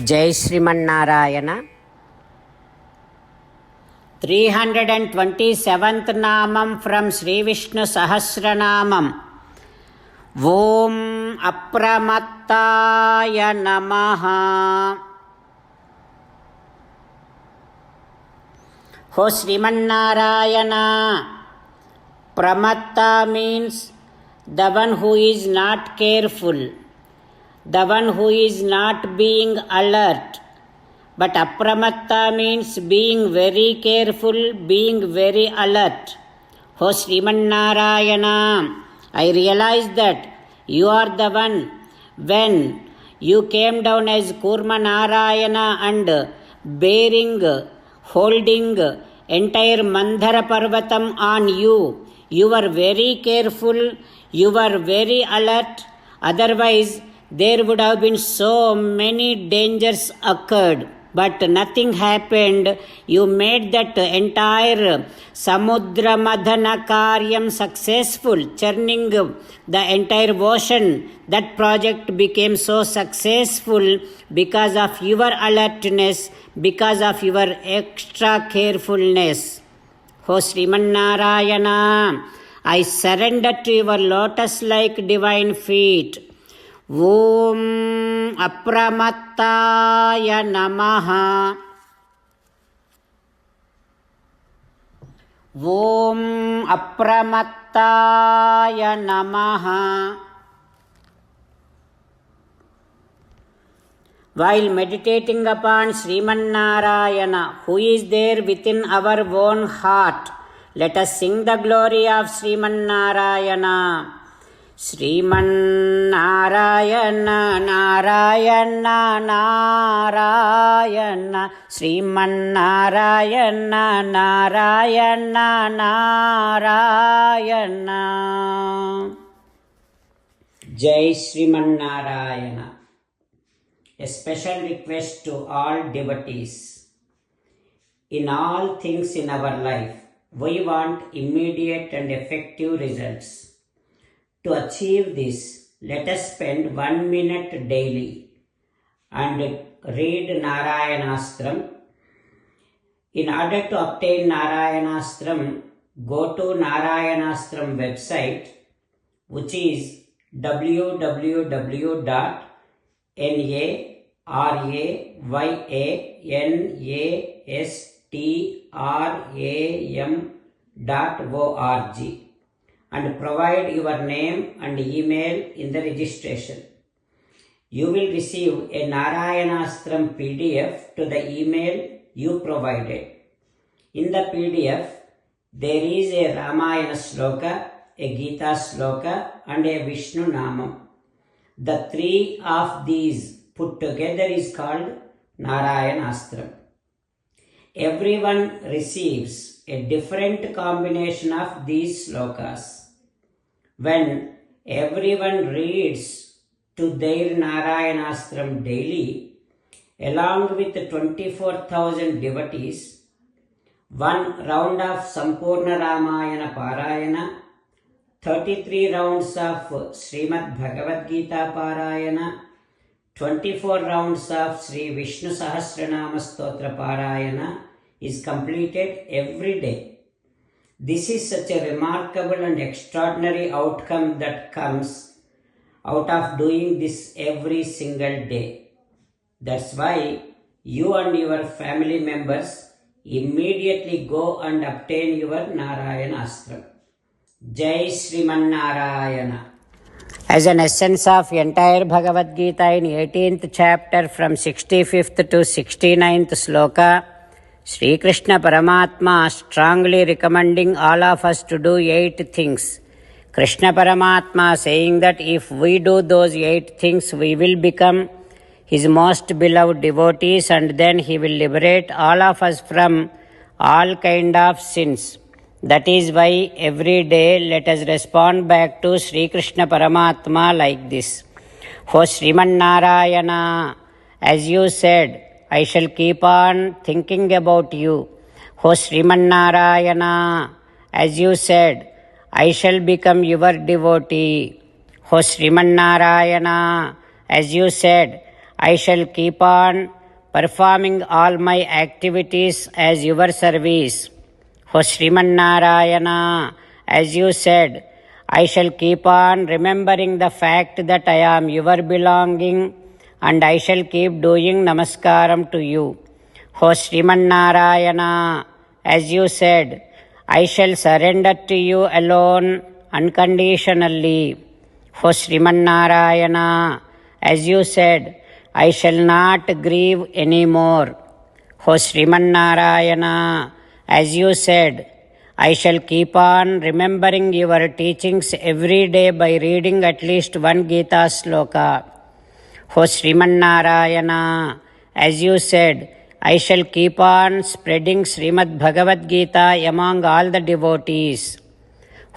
జై శ్రీమన్నారాయణ. 327th నామం from Shri Vishnu Sahasranamam. ఓం అప్రమత్తాయ నమః. హో Srimannarayana, ప్రమత్త means the one who is not careful, the one who is not being alert. But apramatta means being very careful, being very alert. Oh Srimannarayana, I realize that you are the one. When you came down as Kurma Narayana and holding entire Mandhara Parvatam on you, you were very careful, you were very alert. Otherwise there would have been so many dangers occurred, but nothing happened. You made that entire Samudra Madhana Karyam successful, churning the entire ocean. That project became so successful because of your alertness, because of your extra carefulness. Oh Srimannarayana, I surrender to your lotus-like divine feet. ఓం అప్రమత్తాయ నమః. ఓం అప్రమత్తాయ నమః. While meditating upon Srimannarayana, who is there within our own heart, let us sing the glory of Srimannarayana. Srimannarayana Narayana Narayana, Srimannarayana Narayana Narayana. జై Srimannarayana. A special request to all devotees. In all things in our life, we want immediate and effective results. To achieve this, let us spend 1 minute daily and read Narayanastram. In order to obtain Narayanastram, go to Narayanastram website, which is www.narayanaastram.org, and provide your name and email in the registration. You will receive a Narayanastram PDF to the email you provided. In the PDF, there is a Ramayana Sloka, a Gita Sloka, and a Vishnu Namam. The three of these put together is called Narayanastram. Everyone receives a different combination of these slokas. When everyone reads to their Narayanastram daily, along with 24,000 devotees, 1 round of Sampurna Ramayana Parayana, 33 rounds of Srimad Bhagavad Gita Parayana, 24 rounds of Sri Vishnu Sahasranama Stotra Parayana is completed every day. This is such a remarkable and extraordinary outcome that comes out of doing this every single day. That's why you and your family members immediately go and obtain your Narayanastram. Jai Srimannarayana. As an essence of entire Bhagavad Gita in 18th chapter from 65th to 69th sloka, Sri Krishna Paramatma strongly recommending all of us to do 8 things. Krishna Paramatma saying that if we do those 8 things, we will become his most beloved devotees, and then he will liberate all of us from all kind of sins. That is why every day let us respond back to Sri Krishna Paramatma like this. Oh Srimannarayana, as you said, I shall keep on thinking about you. Oh Srimannarayana, as you said, I shall become your devotee. Oh Srimannarayana, as you said, I shall keep on performing all my activities as your service. O Sriman Narayana, as you said, I shall keep on remembering the fact that I am your belonging, and I shall keep doing namaskaram to you. O Sriman Narayana, as you said, I shall surrender to you alone unconditionally. O Sriman Narayana, as you said, I shall not grieve anymore. O Sriman Narayana, as you said, I shall keep on remembering your teachings every day by reading at least one Gita sloka. O Sriman Narayana, as you said, I shall keep on spreading Srimad Bhagavad Gita among all the devotees.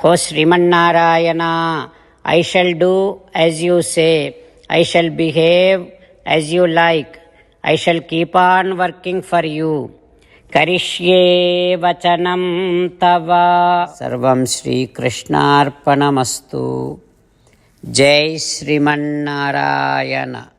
O Sriman Narayana, I shall do as you say. I shall behave as you like. I shall keep on working for you. Karishye vachanam tava. Sarvam Shri Krishnarpanamastu. Jai Sriman Narayana.